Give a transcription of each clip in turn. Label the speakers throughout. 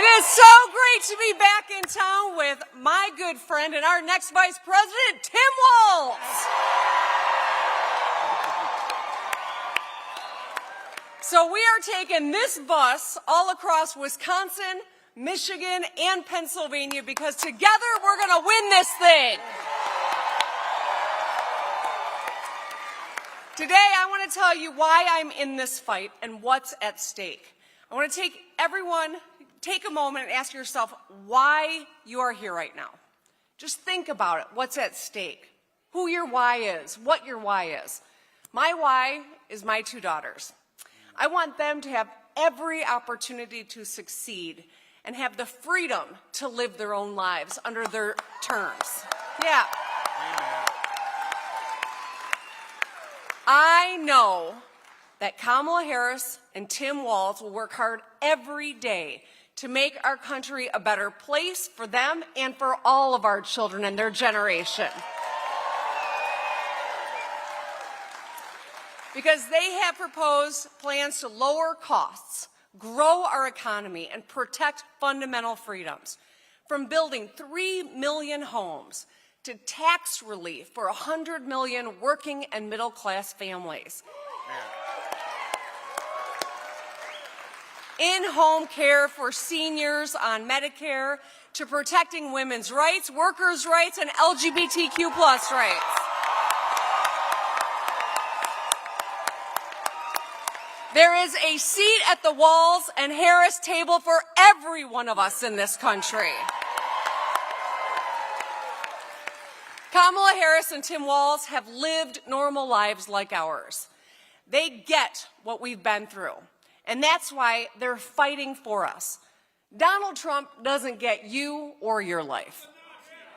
Speaker 1: It is so great to be back in town with my good friend and our next Vice President, Tim Walz. So we are taking this bus all across Wisconsin, Michigan, and Pennsylvania because together we're going to win this thing. Today I want to tell you why I'm in this fight and what's at stake. I want to take a moment and ask yourself why you are here right now. Just think about it. What's at stake? Who your why is, what your why is. My why is my two daughters. I want them to have every opportunity to succeed and have the freedom to live their own lives under their terms. Yeah. Amen. I know that Kamala Harris and Tim Walz will work hard every day to make our country a better place for them and for all of our children and their generation. Because they have proposed plans to lower costs, grow our economy, and protect fundamental freedoms. From building 3 million homes to tax relief for 100 million working and middle-class families. In-home care for seniors on Medicare, to protecting women's rights, workers' rights, and LGBTQ+ rights. There is a seat at the Walz and Harris table for every one of us in this country. Kamala Harris and Tim Walz have lived normal lives like ours. They get what we've been through, and that's why they're fighting for us. Donald Trump doesn't get you or your life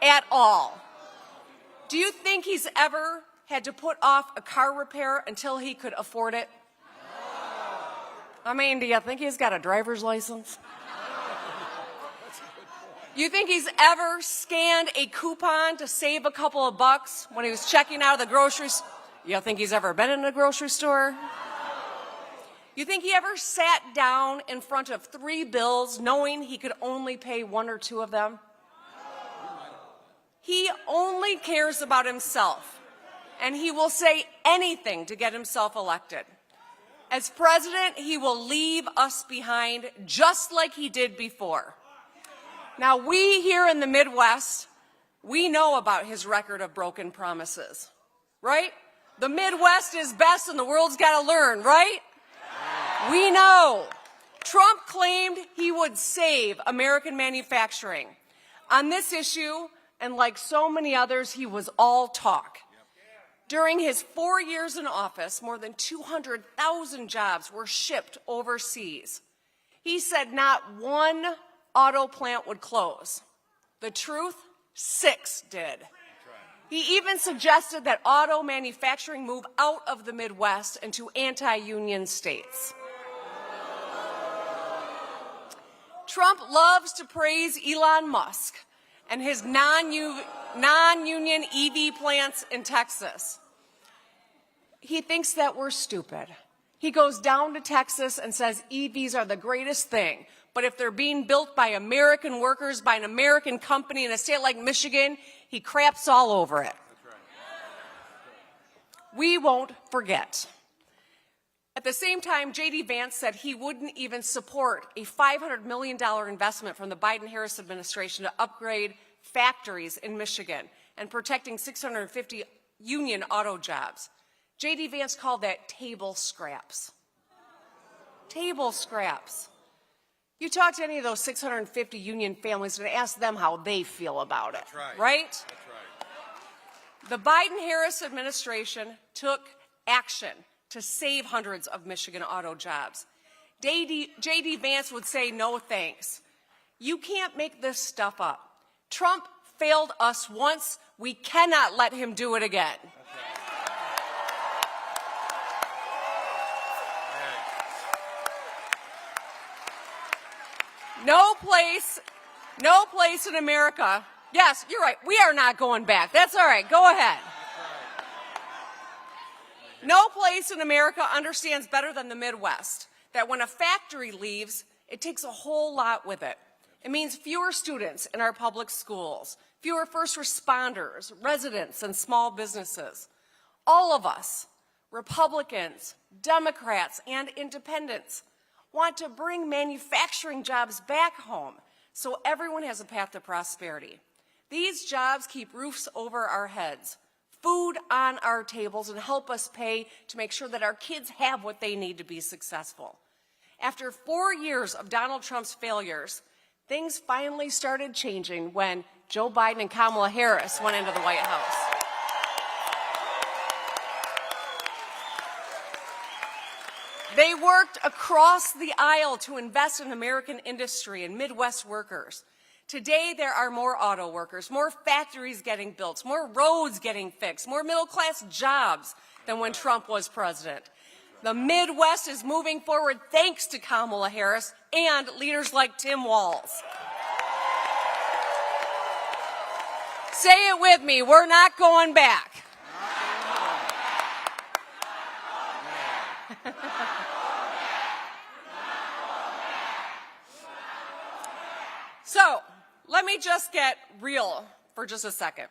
Speaker 1: at all. Do you think he's ever had to put off a car repair until he could afford it? I mean, do you think he's got a driver's license? You think he's ever scanned a coupon to save a couple of bucks when he was checking out of the grocery store? You think he's ever been in a grocery store? You think he ever sat down in front of 3 bills knowing he could only pay 1 or 2 of them? He only cares about himself, and he will say anything to get himself elected. As president, he will leave us behind just like he did before. Now, we here in the Midwest, we know about his record of broken promises, right? The Midwest is best and the world's got to learn, right? We know. Trump claimed he would save American manufacturing. On this issue, and like so many others, he was all talk. During his 4 years in office, more than 200,000 jobs were shipped overseas. He said not one auto plant would close. The truth, 6 did. He even suggested that auto manufacturing move out of the Midwest into anti-union states. Trump loves to praise Elon Musk and his non-union EV plants in Texas. He thinks that we're stupid. He goes down to Texas and says EVs are the greatest thing, but if they're being built by American workers, by an American company in a state like Michigan, he craps all over it. That's right. We won't forget. At the same time, J.D. Vance said he wouldn't even support a $500 million investment from the Biden-Harris administration to upgrade factories in Michigan and protecting 650 union auto jobs. J.D. Vance called that table scraps. Table scraps. You talk to any of those 650 union families and ask them how they feel about it, right? That's right. The Biden-Harris administration took action to save hundreds of Michigan auto jobs. J.D. Vance would say no thanks. You can't make this stuff up. Trump failed us once. We cannot let him do it again. No place in America. Yes, you're right. We are not going back. That's all right. Go ahead. No place in America understands better than the Midwest that when a factory leaves, it takes a whole lot with it. It means fewer students in our public schools, fewer first responders, residents, and small businesses. All of us, Republicans, Democrats, and independents, want to bring manufacturing jobs back home so everyone has a path to prosperity. These jobs keep roofs over our heads, food on our tables, and help us pay to make sure that our kids have what they need to be successful. After 4 years of Donald Trump's failures, things finally started changing when Joe Biden and Kamala Harris went into the White House. They worked across the aisle to invest in American industry and Midwest workers. Today, there are more auto workers, more factories getting built, more roads getting fixed, more middle-class jobs than when Trump was president. The Midwest is moving forward thanks to Kamala Harris and leaders like Tim Walz. Say it with me, we're not going back. So, let me just get real for just a second.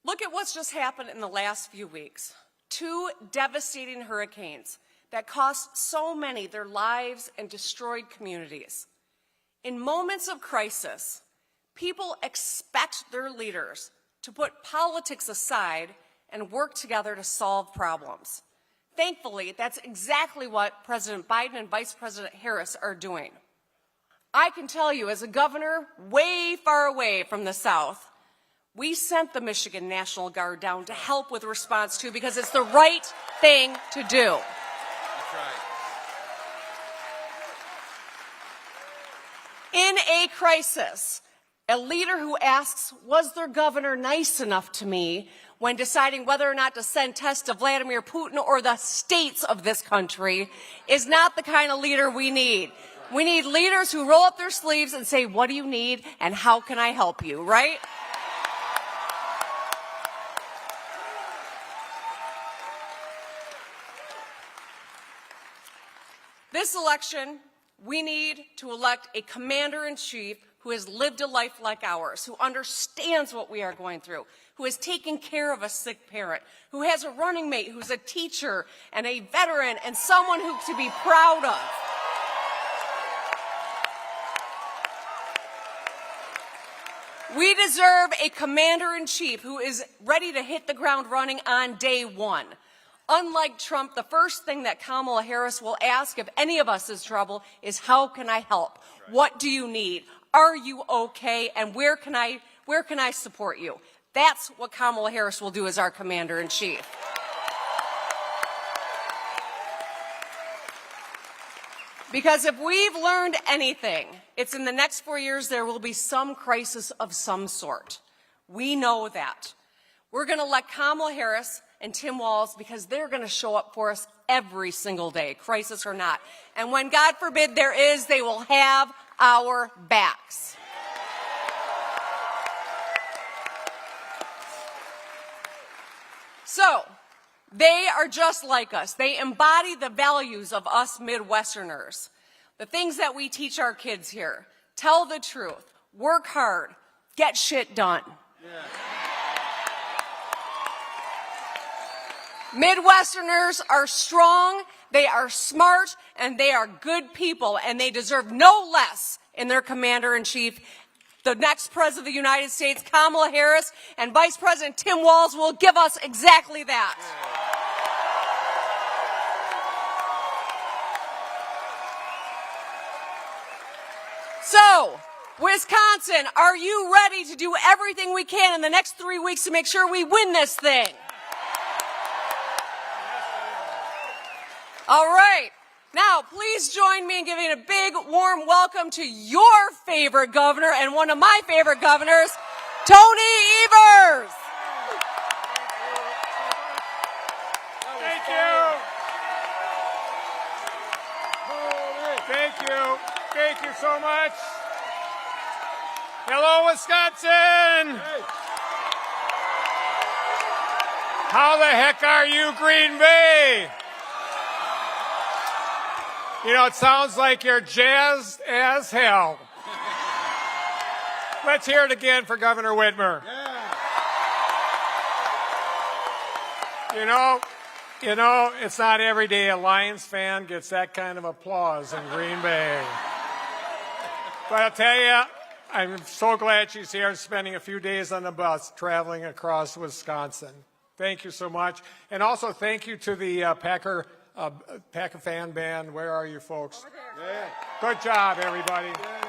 Speaker 1: Look at what's just happened in the last few weeks. 2 devastating hurricanes that cost so many their lives and destroyed communities. In moments of crisis, people expect their leaders to put politics aside and work together to solve problems. Thankfully, that's exactly what President Biden and Vice President Harris are doing. I can tell you, as a governor way far away from the South, we sent the Michigan National Guard down to help with response too, because it's the right thing to do.
Speaker 2: That's right.
Speaker 1: In a crisis, a leader who asks, was their governor nice enough to me, when deciding whether or not to send tests to Vladimir Putin or the states of this country, is not the kind of leader we need. We need leaders who roll up their sleeves and say, what do you need and how can I help you, right? This election, we need to elect a commander-in-chief who has lived a life like ours, who understands what we are going through, who has taken care of a sick parent, who has a running mate who's a teacher and a veteran and someone who to be proud of. We deserve a commander-in-chief who is ready to hit the ground running on day one. Unlike Trump, the first thing that Kamala Harris will ask if any of us is trouble is, how can I help? What do you need? Are you okay? And where can I support you? That's what Kamala Harris will do as our commander-in-chief. Because if we've learned anything, it's in the next 4 years there will be some crisis of some sort. We know that. We're going to elect Kamala Harris and Tim Walz because they're going to show up for us every single day, crisis or not. And when, God forbid, there is, they will have our backs. So, they are just like us. They embody the values of us Midwesterners. The things that we teach our kids here. Tell the truth. Work hard. Get shit done. Yeah. Midwesterners are strong, they are smart, and they are good people, and they deserve no less in their commander-in-chief. The next President of the United States, Kamala Harris, and Vice President Tim Walz will give us exactly that. So, Wisconsin, are you ready to do everything we can in the next 3 weeks to make sure we win this thing? All right. Now, please join me in giving a big, warm welcome to your favorite governor and one of my favorite governors, Tony Evers.
Speaker 2: Thank you. Thank you. Thank you so much. Hello, Wisconsin. How the heck are you, Green Bay? You know, it sounds like you're jazzed as hell. Let's hear it again for Governor Whitmer. You know, it's not every day a Lions fan gets that kind of applause in Green Bay. But I'll tell you, I'm so glad she's here spending a few days on the bus traveling across Wisconsin. Thank you so much. And also thank you to the Packer fan band. Where are you folks? Over there. Yeah. Good job, everybody. Yeah.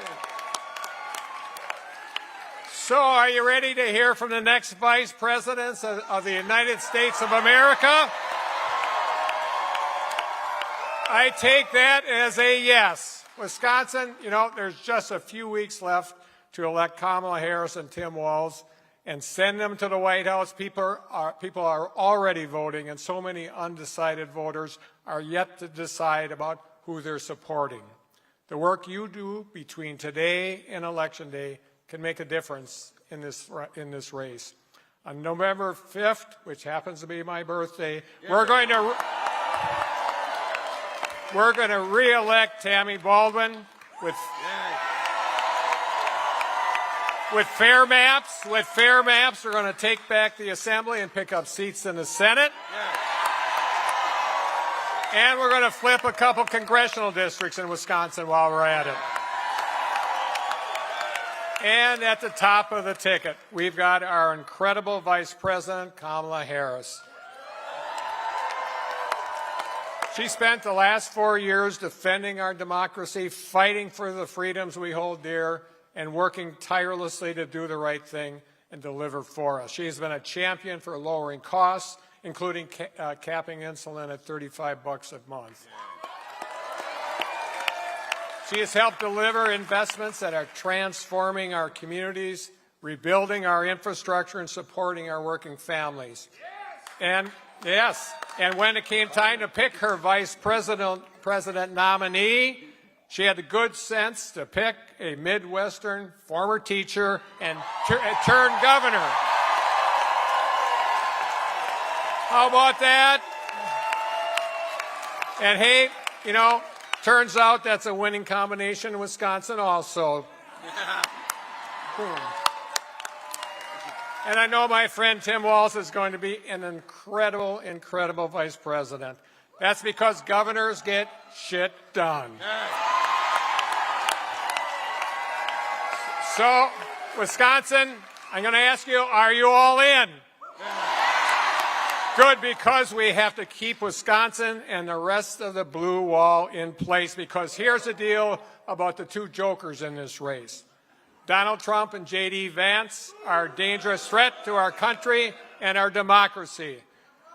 Speaker 2: So are you ready to hear from the next vice presidents of the United States of America? I take that as a yes. Wisconsin, you know, there's just a few weeks left to elect Kamala Harris and Tim Walz and send them to the White House. People are already voting, and so many undecided voters are yet to decide about who they're supporting. The work you do between today and Election Day can make a difference in this race. On November 5th, which happens to be my birthday, we're going to re-elect Tammy Baldwin with fair maps. With fair maps, we're going to take back the Assembly and pick up seats in the Senate. And we're going to flip a couple congressional districts in Wisconsin while we're at it. And at the top of the ticket, we've got our incredible Vice President, Kamala Harris. She spent the last 4 years defending our democracy, fighting for the freedoms we hold dear, and working tirelessly to do the right thing and deliver for us. She has been a champion for lowering costs, including capping insulin at $35 a month. She has helped deliver investments that are transforming our communities, rebuilding our infrastructure, and supporting our working families. And when it came time to pick her vice president nominee, she had the good sense to pick a Midwestern former teacher and turned governor. How about that? And hey, you know, turns out that's a winning combination in Wisconsin also. And I know my friend Tim Walz is going to be an incredible, incredible vice president. That's because governors get shit done. So, Wisconsin, I'm going to ask you, are you all in? Good, because we have to keep Wisconsin and the rest of the blue wall in place, because here's the deal about the two jokers in this race. Donald Trump and J.D. Vance are a dangerous threat to our country and our democracy.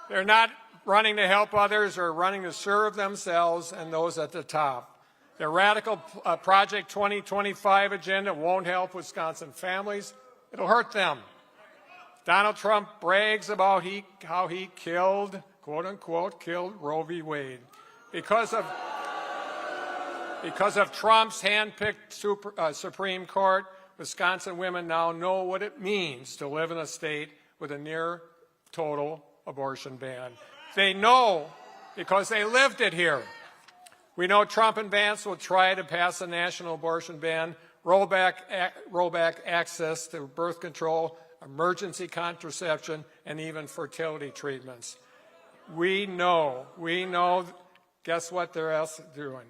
Speaker 2: They're not running to help others or running to serve themselves and those at the top. Their radical Project 2025 agenda won't help Wisconsin families. It'll hurt them. Donald Trump brags about how he killed, quote unquote, killed Roe v. Wade. Because of Trump's hand-picked Supreme Court, Wisconsin women now know what it means to live in a state with a near total abortion ban. They know because they lived it here. We know Trump and Vance will try to pass a national abortion ban, roll back access to birth control, emergency contraception, and even fertility treatments. We know, guess what they're else doing?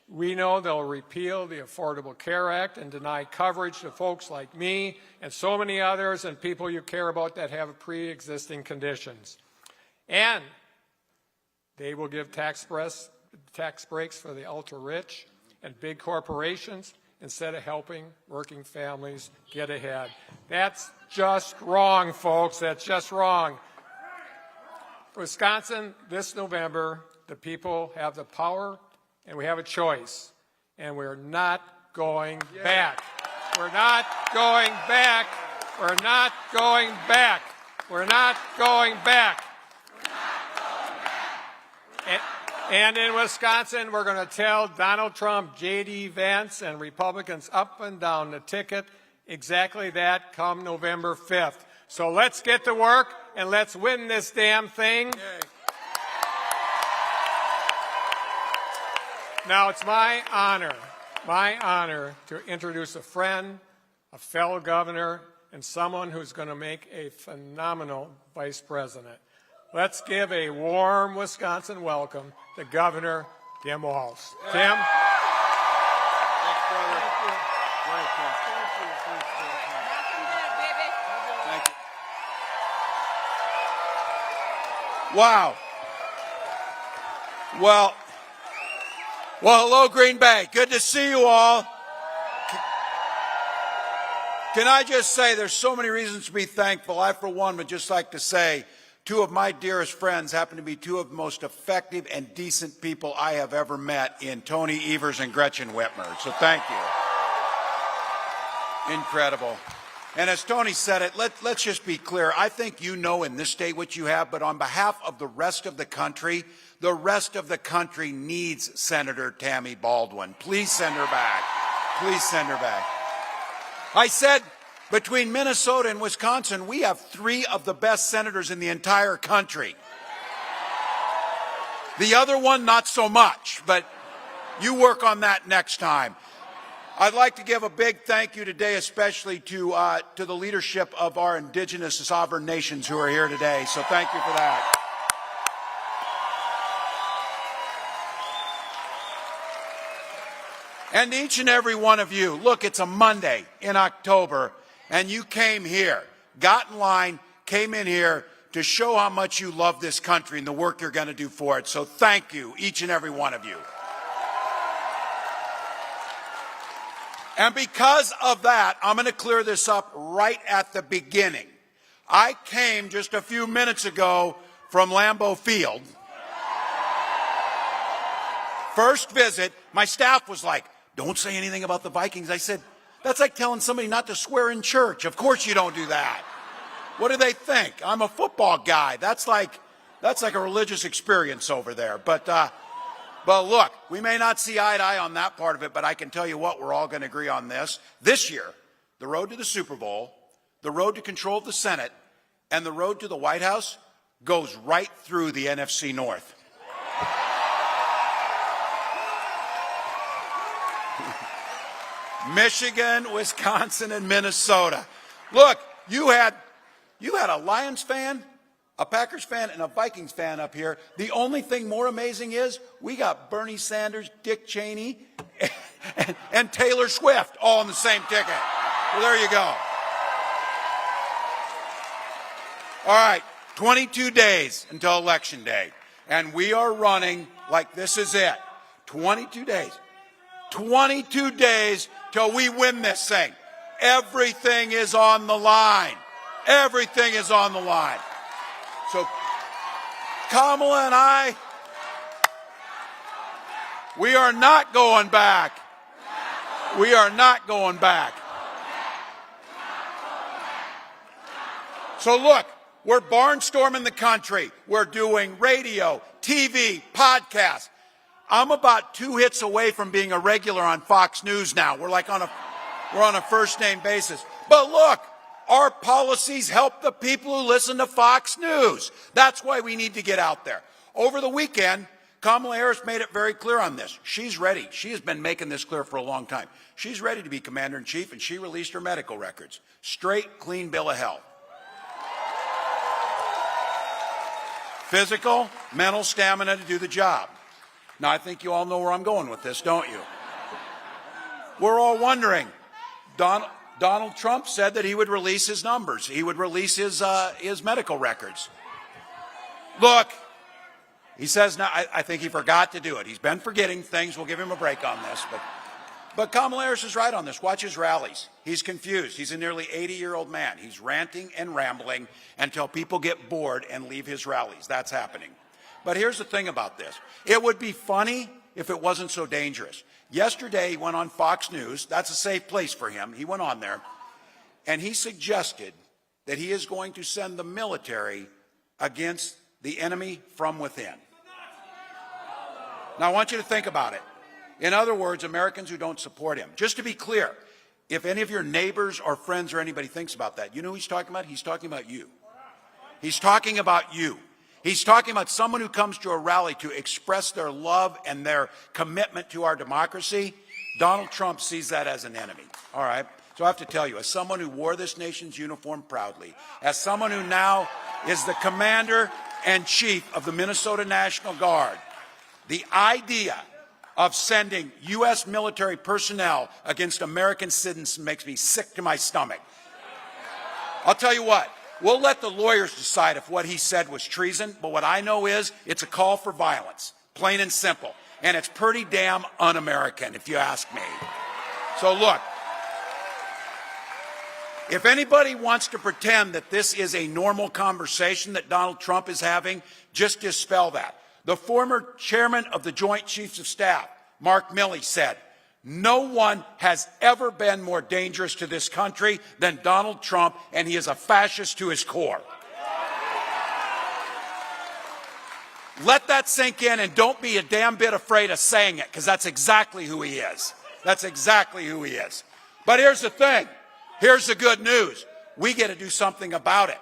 Speaker 2: We know they'll repeal the Affordable Care Act and deny coverage to folks like me and so many others and people you care about that have pre-existing conditions. And they will give tax breaks for the ultra-rich and big corporations instead of helping working families get ahead. That's just wrong, folks. That's just wrong. Wisconsin, this November, the people have the power and we have a choice. And we're not going back. We're not going back. We're not going back. We're not going back. And in Wisconsin, we're going to tell Donald Trump, J.D. Vance, and Republicans up and down the ticket exactly that come November 5th. So let's get to work and let's win this damn thing. Now, it's my honor to introduce a friend, a fellow governor, and someone who's going to make a phenomenal vice president. Let's give a warm Wisconsin welcome to Governor Tim Walz. Tim?
Speaker 3: Thanks, brother. Thank you. Wow. Well, hello, Green Bay. Good to see you all. Can I just say there's so many reasons to be thankful. I, for one, would just like to say two of my dearest friends happen to be two of the most effective and decent people I have ever met in Tony Evers and Gretchen Whitmer. So thank you. Incredible. And as Tony said it, let's just be clear. I think you know in this state what you have, but on behalf of the rest of the country needs Senator Tammy Baldwin. Please send her back. Please send her back. I said between Minnesota and Wisconsin, we have three of the best senators in the entire country. The other one, not so much, but you work on that next time. I'd like to give a big thank you today, especially to the leadership of our indigenous sovereign nations who are here today. So thank you for that. And each and every one of you, look, it's a Monday in October, and you came here, got in line, came in here to show how much you love this country and the work you're going to do for it. So thank you, each and every one of you. And because of that, I'm going to clear this up right at the beginning. I came just a few minutes ago from Lambeau Field. First visit, my staff was like, don't say anything about the Vikings. I said, that's like telling somebody not to swear in church. Of course you don't do that. What do they think? I'm a football guy. That's like a religious experience over there. But look, we may not see eye to eye on that part of it, but I can tell you what, we're all going to agree on this. This year, the road to the Super Bowl, the road to control of the Senate, and the road to the White House goes right through the NFC North. Michigan, Wisconsin, and Minnesota. Look, you had a Lions fan, a Packers fan, and a Vikings fan up here. The only thing more amazing is we got Bernie Sanders, Dick Cheney, and Taylor Swift all on the same ticket. Well, there you go. All right, 22 days until Election Day, and we are running like this is it. 22 days. 22 days till we win this thing. Everything is on the line. Everything is on the line. So Kamala and I, we are not going back. We are not going back. So look, we're barnstorming the country. We're doing radio, TV, podcasts. I'm about 2 hits away from being a regular on Fox News now. We're on a first name basis. But look, our policies help the people who listen to Fox News. That's why we need to get out there. Over the weekend, Kamala Harris made it very clear on this. She's ready. She has been making this clear for a long time. She's ready to be commander-in-chief, and she released her medical records. Straight, clean bill of health. Physical, mental stamina to do the job. Now, I think you all know where I'm going with this, don't you? We're all wondering. Donald Trump said that he would release his numbers. He would release his medical records. Look, he says now, I think he forgot to do it. He's been forgetting things. We'll give him a break on this. But Kamala Harris is right on this. Watch his rallies. He's confused. He's a nearly 80-year-old man. He's ranting and rambling until people get bored and leave his rallies. That's happening. But here's the thing about this. It would be funny if it wasn't so dangerous. Yesterday, he went on Fox News. That's a safe place for him. He went on there, and he suggested that he is going to send the military against the enemy from within. Now, I want you to think about it. In other words, Americans who don't support him. Just to be clear, if any of your neighbors or friends or anybody thinks about that, you know who he's talking about? He's talking about you. He's talking about you. He's talking about someone who comes to a rally to express their love and their commitment to our democracy. Donald Trump sees that as an enemy. All right. So I have to tell you, as someone who wore this nation's uniform proudly, as someone who now is the commander-in-chief of the Minnesota National Guard, the idea of sending U.S. military personnel against American citizens makes me sick to my stomach. I'll tell you what, we'll let the lawyers decide if what he said was treason, but what I know is it's a call for violence, plain and simple. And it's pretty damn un-American, if you ask me. So look, if anybody wants to pretend that this is a normal conversation that Donald Trump is having, just dispel that. The former chairman of the Joint Chiefs of Staff, Mark Milley, said, "No one has ever been more dangerous to this country than Donald Trump, and he is a fascist to his core." Let that sink in, and don't be a damn bit afraid of saying it, because that's exactly who he is. That's exactly who he is. But here's the thing. Here's the good news. We get to do something about it.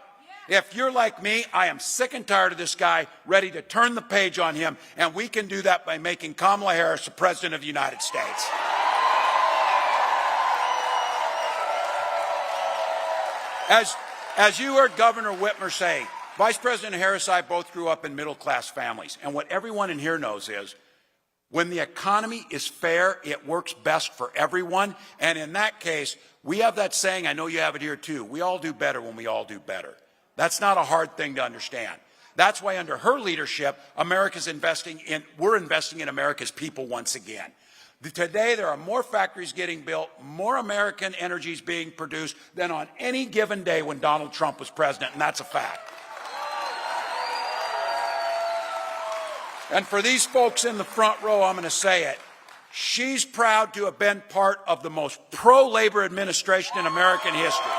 Speaker 3: If you're like me, I am sick and tired of this guy, ready to turn the page on him, and we can do that by making Kamala Harris the President of the United States. As you heard Governor Whitmer say, Vice President Harris and I both grew up in middle-class families, and what everyone in here knows is when the economy is fair, it works best for everyone, and in that case, we have that saying, I know you have it here too, we all do better when we all do better. That's not a hard thing to understand. That's why under her leadership, we're investing in America's people once again. Today, there are more factories getting built, more American energy is being produced than on any given day when Donald Trump was president, and that's a fact. And for these folks in the front row, I'm going to say it. She's proud to have been part of the most pro-labor administration in American history.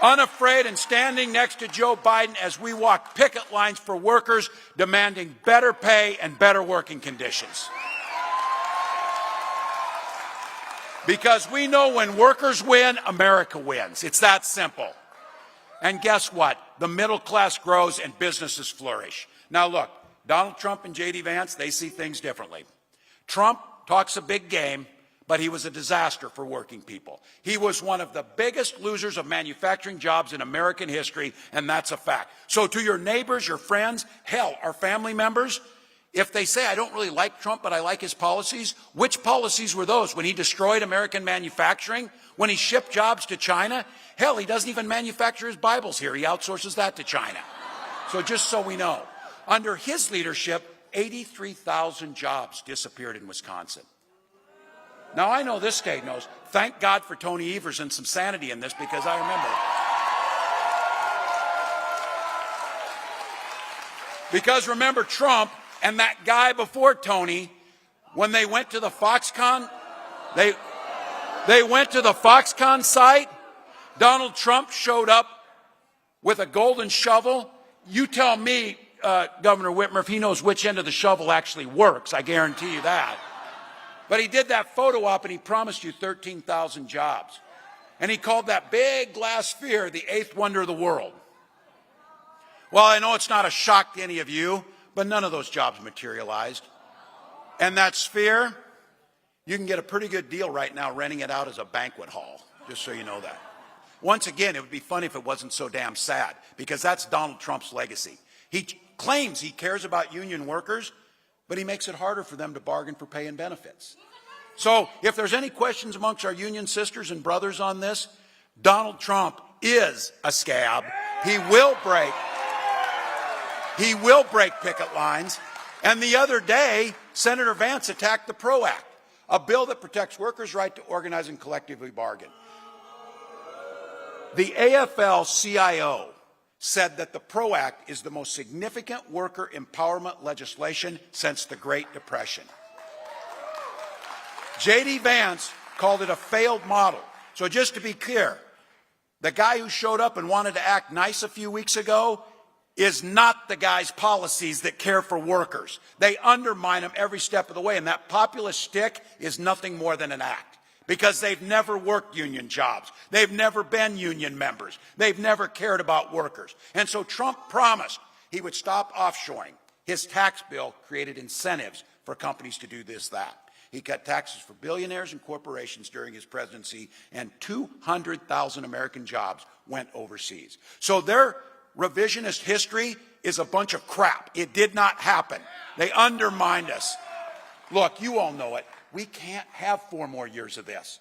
Speaker 3: Unafraid and standing next to Joe Biden as we walk picket lines for workers demanding better pay and better working conditions. Because we know when workers win, America wins. It's that simple. And guess what? The middle class grows and businesses flourish. Now look, Donald Trump and J.D. Vance, they see things differently. Trump talks a big game, but he was a disaster for working people. He was one of the biggest losers of manufacturing jobs in American history, and that's a fact. So to your neighbors, your friends, hell, our family members, if they say, I don't really like Trump, but I like his policies, which policies were those? When he destroyed American manufacturing? When he shipped jobs to China? Hell, he doesn't even manufacture his Bibles here. He outsources that to China. So just so we know, under his leadership, 83,000 jobs disappeared in Wisconsin. Now, I know this state knows. Thank God for Tony Evers and some sanity in this, because I remember. Because remember Trump and that guy before Tony, when they went to the Foxconn, they went to the Foxconn site. Donald Trump showed up with a golden shovel. You tell me, Governor Whitmer, if he knows which end of the shovel actually works. I guarantee you that. But he did that photo op and he promised you 13,000 jobs. And he called that big glass sphere the eighth wonder of the world. Well, I know it's not a shock to any of you, but none of those jobs materialized. And that sphere, you can get a pretty good deal right now renting it out as a banquet hall, just so you know that. Once again, it would be funny if it wasn't so damn sad, because that's Donald Trump's legacy. He claims he cares about union workers, but he makes it harder for them to bargain for pay and benefits. So if there's any questions amongst our union sisters and brothers on this, Donald Trump is a scab. He will break picket lines. And the other day, Senator Vance attacked the PRO Act, a bill that protects workers' right to organize and collectively bargain. The AFL-CIO said that the PRO Act is the most significant worker empowerment legislation since the Great Depression. J.D. Vance called it a failed model. So just to be clear, the guy who showed up and wanted to act nice a few weeks ago is not the guy's policies that care for workers. They undermine them every step of the way, and that populist shtick is nothing more than an act. Because they've never worked union jobs. They've never been union members. They've never cared about workers. And so Trump promised he would stop offshoring. His tax bill created incentives for companies to do this, that. He cut taxes for billionaires and corporations during his presidency, and 200,000 American jobs went overseas. So their revisionist history is a bunch of crap. It did not happen. They undermined us. Look, you all know it. We can't have 4 more years of this.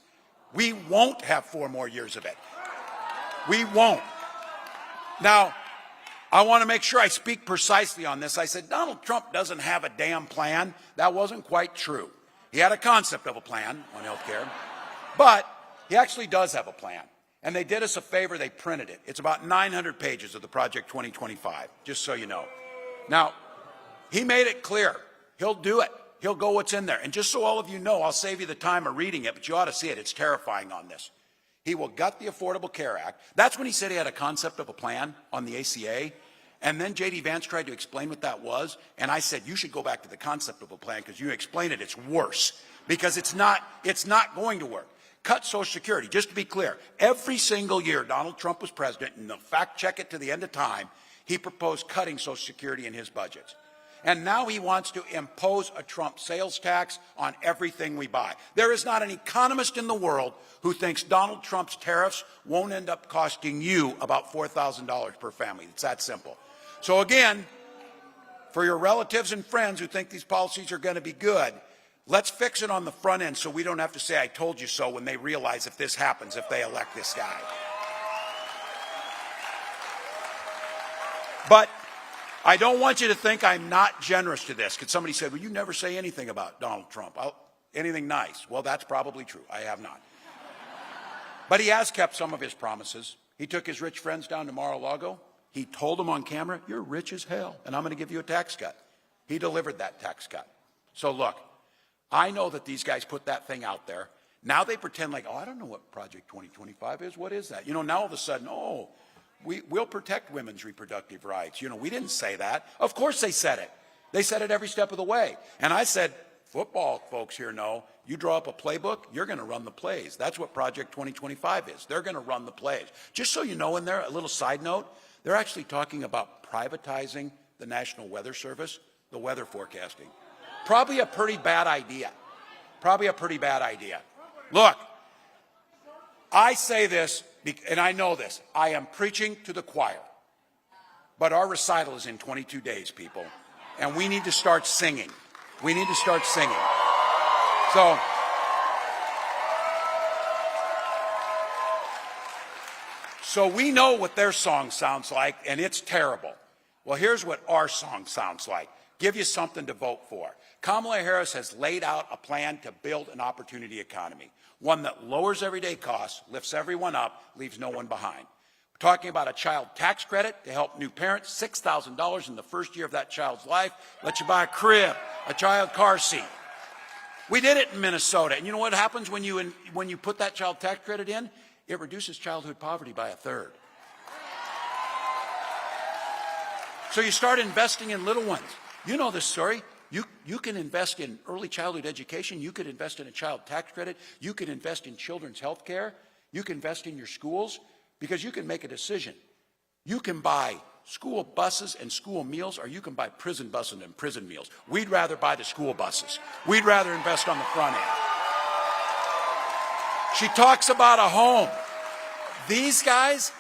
Speaker 3: We won't have 4 more years of it. We won't. Now, I want to make sure I speak precisely on this. I said, Donald Trump doesn't have a damn plan. That wasn't quite true. He had a concept of a plan on health care, but he actually does have a plan. And they did us a favor, they printed it. It's about 900 pages of the Project 2025, just so you know. Now, he made it clear. He'll do it. He'll go what's in there. And just so all of you know, I'll save you the time of reading it, but you ought to see it. It's terrifying on this. He will gut the Affordable Care Act. That's when he said he had a concept of a plan on the ACA. And then J.D. Vance tried to explain what that was, and I said, you should go back to the concept of a plan because you explain it, it's worse, because it's not going to work. Cut Social Security. Just to be clear, every single year Donald Trump was president, and they'll fact check it to the end of time, he proposed cutting Social Security in his budgets. And now he wants to impose a Trump sales tax on everything we buy. There is not an economist in the world who thinks Donald Trump's tariffs won't end up costing you about $4,000 per family. It's that simple. So again, for your relatives and friends who think these policies are going to be good, let's fix it on the front end so we don't have to say, I told you so, when they realize if this happens, if they elect this guy. But I don't want you to think I'm not generous to this. Because somebody said, well, you never say anything about Donald Trump. Anything nice. Well, that's probably true. I have not. But he has kept some of his promises. He took his rich friends down to Mar-a-Lago. He told them on camera, you're rich as hell, and I'm going to give you a tax cut. He delivered that tax cut. So look, I know that these guys put that thing out there. Now they pretend like, oh, I don't know what Project 2025 is. What is that? You know, now all of a sudden, oh, we'll protect women's reproductive rights. You know, we didn't say that. Of course they said it. They said it every step of the way. And I said, football folks here know, you draw up a playbook, you're going to run the plays. That's what Project 2025 is. They're going to run the plays. Just so you know in there, a little side note, they're actually talking about privatizing the National Weather Service, the weather forecasting. Probably a pretty bad idea. Probably a pretty bad idea. Look, I say this, and I know this. I am preaching to the choir. But our recital is in 22 days, people. And we need to start singing. We need to start singing. So we know what their song sounds like, and it's terrible. Well, here's what our song sounds like. Give you something to vote for. Kamala Harris has laid out a plan to build an opportunity economy, one that lowers everyday costs, lifts everyone up, leaves no one behind. We're talking about a child tax credit to help new parents, $6,000 in the first year of that child's life, let you buy a crib, a child car seat. We did it in Minnesota, and you know what happens when you put that child tax credit in? It reduces childhood poverty by 1/3. So you start investing in little ones. You know this story. You can invest in early childhood education. You could invest in a child tax credit. You could invest in children's health care. You can invest in your schools because you can make a decision. You can buy school buses and school meals, or you can buy prison buses and prison meals. We'd rather buy the school buses. We'd rather invest on the front end. She talks about a home. These guys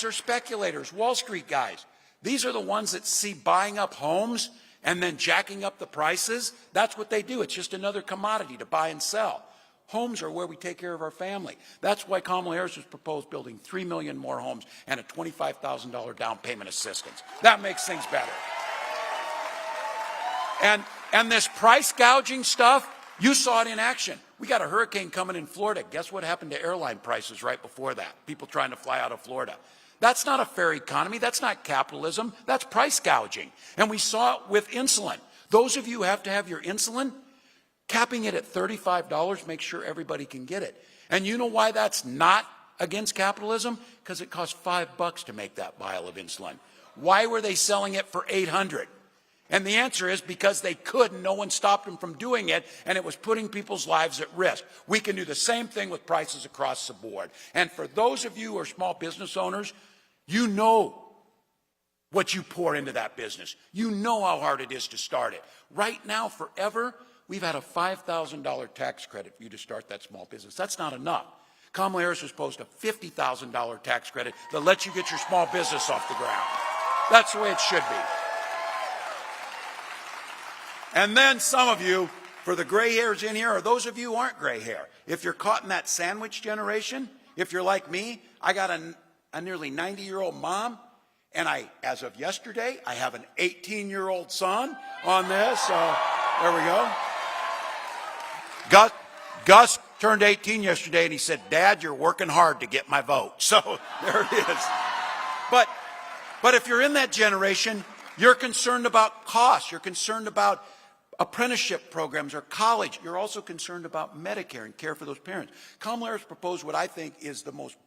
Speaker 3: are speculators, Wall Street guys. These are the ones that see buying up homes and then jacking up the prices. That's what they do. It's just another commodity to buy and sell. Homes are where we take care of our family. That's why Kamala Harris has proposed building 3 million more homes and a $25,000 down payment assistance. That makes things better. And this price gouging stuff, you saw it in action. We got a hurricane coming in Florida. Guess what happened to airline prices right before that? People trying to fly out of Florida. That's not a fair economy. That's not capitalism. That's price gouging. And we saw it with insulin. Those of you who have to have your insulin, capping it at $35, make sure everybody can get it. And you know why that's not against capitalism? Because it costs $5 to make that vial of insulin. Why were they selling it for $800? And the answer is because they could, and no one stopped them from doing it, and it was putting people's lives at risk. We can do the same thing with prices across the board. And for those of you who are small business owners, you know what you pour into that business. You know how hard it is to start it. Right now, forever, we've had a $5,000 tax credit for you to start that small business. That's not enough. Kamala Harris has proposed a $50,000 tax credit that lets you get your small business off the ground. That's the way it should be. And then some of you, for the gray hairs in here, or those of you who aren't gray hair, if you're caught in that sandwich generation, if you're like me, I got a nearly 90-year-old mom, and as of yesterday, I have an 18-year-old son on this, so there we go. Gus turned 18 yesterday, and he said, "Dad, you're working hard to get my vote." So there it is. But if you're in that generation, you're concerned about costs. You're concerned about apprenticeship programs or college. You're also concerned about Medicare and care for those parents. Kamala Harris proposed what I think is the most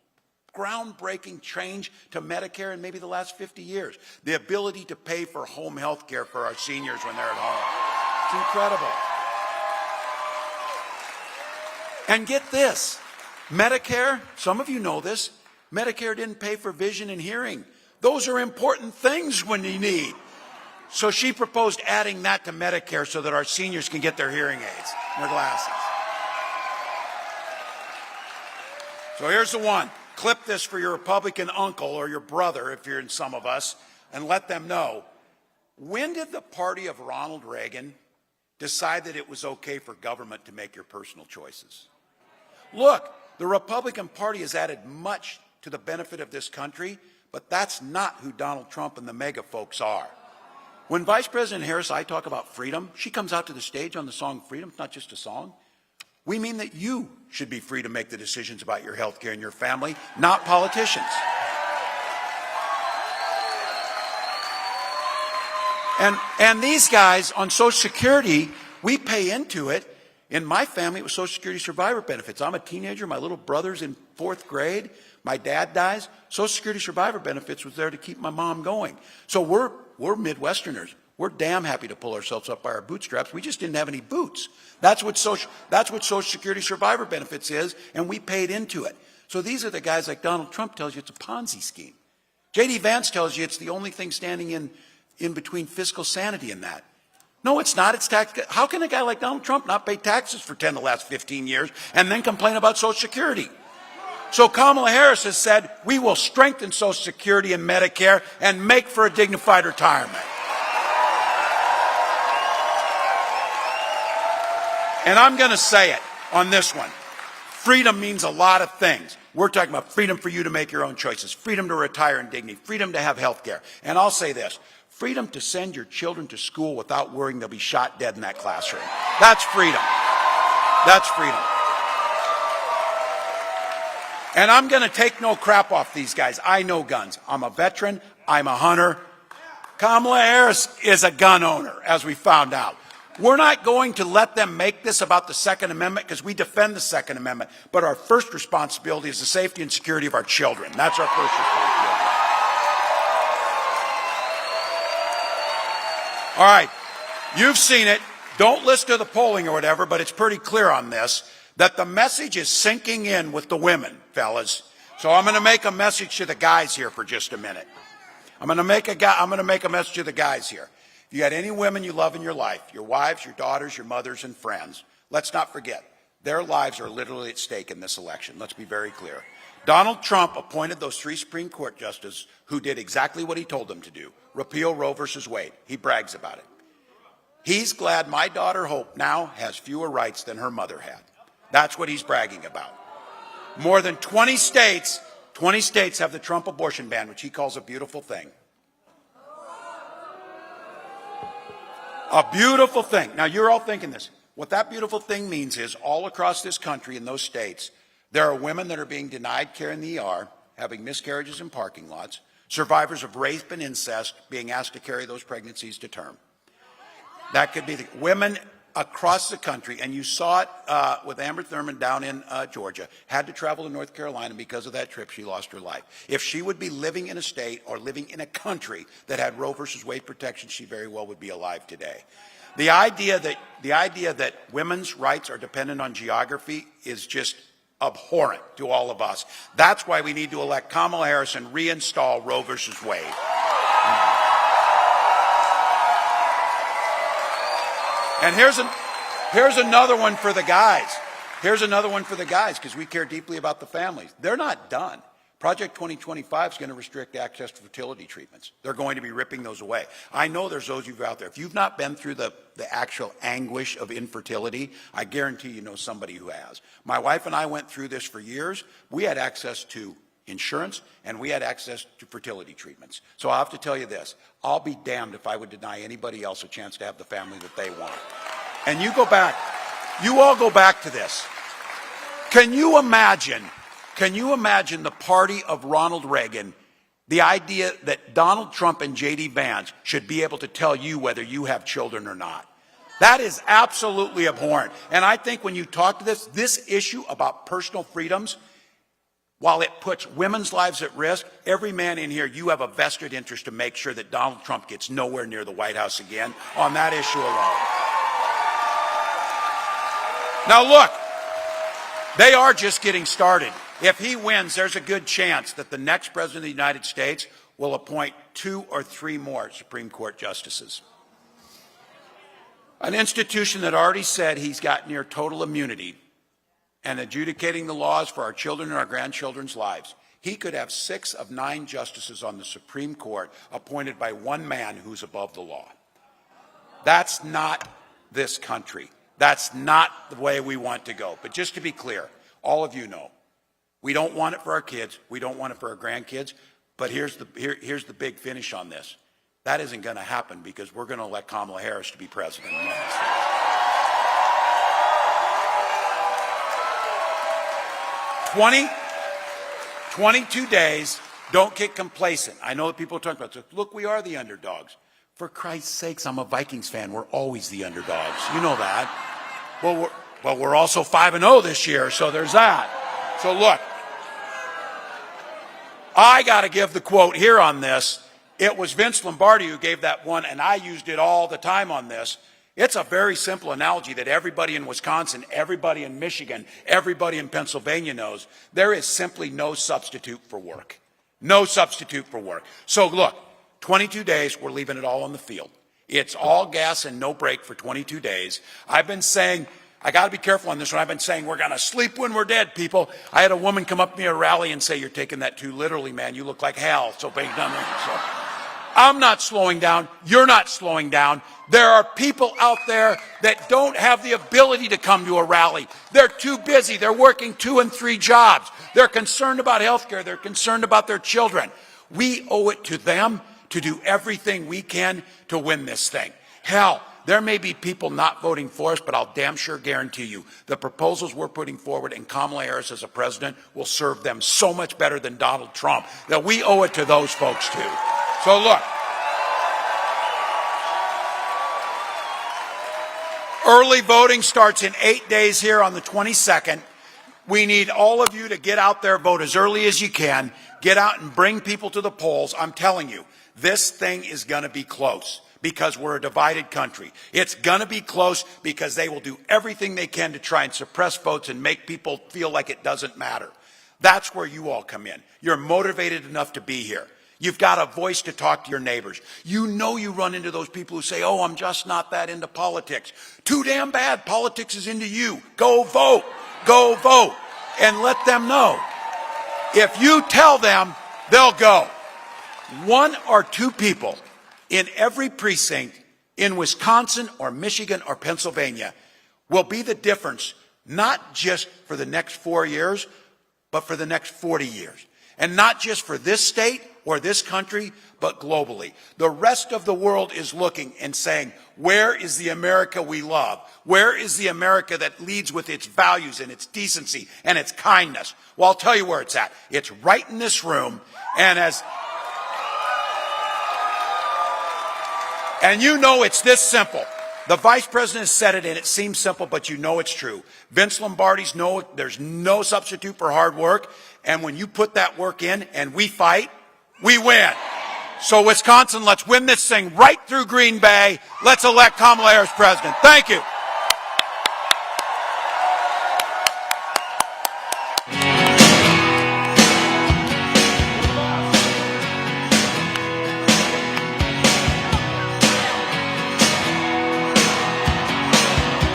Speaker 3: groundbreaking change to Medicare in maybe the last 50 years. The ability to pay for home health care for our seniors when they're at home. It's incredible. And get this, Medicare, some of you know this, Medicare didn't pay for vision and hearing. Those are important things when you need. So she proposed adding that to Medicare so that our seniors can get their hearing aids and their glasses. So here's the one. Clip this for your Republican uncle or your brother, if you're in some of us, and let them know. When did the party of Ronald Reagan decide that it was okay for government to make your personal choices? Look, the Republican Party has added much to the benefit of this country, but that's not who Donald Trump and the MAGA folks are. When Vice President Harris and I talk about freedom, she comes out to the stage on the song Freedom. It's not just a song. We mean that you should be free to make the decisions about your health care and your family, not politicians. And these guys on Social Security, we pay into it. In my family, it was Social Security survivor benefits. I'm a teenager. My little brother's in 4th grade. My dad dies. Social Security survivor benefits was there to keep my mom going. So we're Midwesterners. We're damn happy to pull ourselves up by our bootstraps. We just didn't have any boots. That's what Social Security survivor benefits is, and we paid into it. So these are the guys like Donald Trump tells you it's a Ponzi scheme. J.D. Vance tells you it's the only thing standing in between fiscal sanity and that. No, it's not. It's tax. How can a guy like Donald Trump not pay taxes for 10 of the last 15 years and then complain about Social Security? So Kamala Harris has said, we will strengthen Social Security and Medicare and make for a dignified retirement. And I'm going to say it on this one. Freedom means a lot of things. We're talking about freedom for you to make your own choices, freedom to retire in dignity, freedom to have health care. And I'll say this, freedom to send your children to school without worrying they'll be shot dead in that classroom. That's freedom. That's freedom. And I'm going to take no crap off these guys. I know guns. I'm a veteran. I'm a hunter. Kamala Harris is a gun owner, as we found out. We're not going to let them make this about the Second Amendment because we defend the Second Amendment. But our first responsibility is the safety and security of our children. That's our first responsibility. All right. You've seen it. Don't listen to the polling or whatever, but it's pretty clear on this that the message is sinking in with the women, fellas. So I'm going to make a message to the guys here for just a minute. I'm going to make a message to the guys here. If you got any women you love in your life, your wives, your daughters, your mothers, and friends, let's not forget, their lives are literally at stake in this election. Let's be very clear. Donald Trump appointed those 3 Supreme Court justices who did exactly what he told them to do, repeal Roe versus Wade. He brags about it. He's glad my daughter Hope now has fewer rights than her mother had. That's what he's bragging about. More than 20 states have the Trump abortion ban, which he calls a beautiful thing. A beautiful thing. Now, you're all thinking this. What that beautiful thing means is all across this country in those states, there are women that are being denied care in the ER, having miscarriages in parking lots, survivors of rape and incest being asked to carry those pregnancies to term. That could be the women across the country, and you saw it with Amber Thurman down in Georgia, had to travel to North Carolina because of that trip. She lost her life. If she would be living in a state or living in a country that had Roe versus Wade protection, she very well would be alive today. The idea that women's rights are dependent on geography is just abhorrent to all of us. That's why we need to elect Kamala Harris and reinstall Roe versus Wade. And Here's another one for the guys. Here's another one for the guys, because we care deeply about the families. They're not done. Project 2025 is going to restrict access to fertility treatments. They're going to be ripping those away. I know there's those of you out there. If you've not been through the actual anguish of infertility, I guarantee you know somebody who has. My wife and I went through this for years. We had access to insurance, and we had access to fertility treatments. So I have to tell you this. I'll be damned if I would deny anybody else a chance to have the family that they want. And you all go back to this. Can you imagine the party of Ronald Reagan, the idea that Donald Trump and J.D. Vance should be able to tell you whether you have children or not? That is absolutely abhorrent. And I think when you talk to this issue about personal freedoms, while it puts women's lives at risk, every man in here, you have a vested interest to make sure that Donald Trump gets nowhere near the White House again on that issue alone. Now look, they are just getting started. If he wins, there's a good chance that the next president of the United States will appoint 2 or 3 more Supreme Court justices. An institution that already said he's got near total immunity and adjudicating the laws for our children and our grandchildren's lives. He could have 6 of 9 justices on the Supreme Court appointed by one man who's above the law. That's not this country. That's not the way we want to go. But just to be clear, all of you know, we don't want it for our kids. We don't want it for our grandkids. But here's the big finish on this. That isn't going to happen because we're going to elect Kamala Harris to be president of the United States. 22 days. Don't get complacent. I know that people are talking about this. Look, we are the underdogs. For Christ's sakes, I'm a Vikings fan. We're always the underdogs. You know that. Well, we're also 5-0 this year, so there's that. So look, I got to give the quote here on this. It was Vince Lombardi who gave that one, and I used it all the time on this. It's a very simple analogy that everybody in Wisconsin, everybody in Michigan, everybody in Pennsylvania knows. There is simply no substitute for work. No substitute for work. So look, 22 days, we're leaving it all on the field. It's all gas and no brake for 22 days. I've been saying, I got to be careful on this one. I've been saying we're going to sleep when we're dead, people. I had a woman come up to me at a rally and say, you're taking that too literally, man. You look like hell. So I'm not slowing down. You're not slowing down. There are people out there that don't have the ability to come to a rally. They're too busy. They're working 2 and 3 jobs. They're concerned about health care. They're concerned about their children. We owe it to them to do everything we can to win this thing. Hell, there may be people not voting for us, but I'll damn sure guarantee you the proposals we're putting forward and Kamala Harris as a president will serve them so much better than Donald Trump that we owe it to those folks too. So look, early voting starts in 8 days here on the 22nd. We need all of you to get out there, vote as early as you can. Get out and bring people to the polls. I'm telling you, this thing is going to be close because we're a divided country. It's going to be close because they will do everything they can to try and suppress votes and make people feel like it doesn't matter. That's where you all come in. You're motivated enough to be here. You've got a voice to talk to your neighbors. You know you run into those people who say, oh, I'm just not that into politics. Too damn bad. Politics is into you. Go vote. Go vote. And let them know. If you tell them, they'll go. 1 or 2 people in every precinct in Wisconsin or Michigan or Pennsylvania will be the difference, not just for the next 4 years, but for the next 40 years. And not just for this state or this country, but globally. The rest of the world is looking and saying, where is the America we love? Where is the America that leads with its values and its decency and its kindness? Well, I'll tell you where it's at. It's right in this room. And you know it's this simple. The vice president has said it, and it seems simple, but you know it's true. Vince Lombardi's know there's no substitute for hard work. And when you put that work in and we fight, we win. So Wisconsin, let's win this thing right through Green Bay. Let's elect Kamala Harris president. Thank you.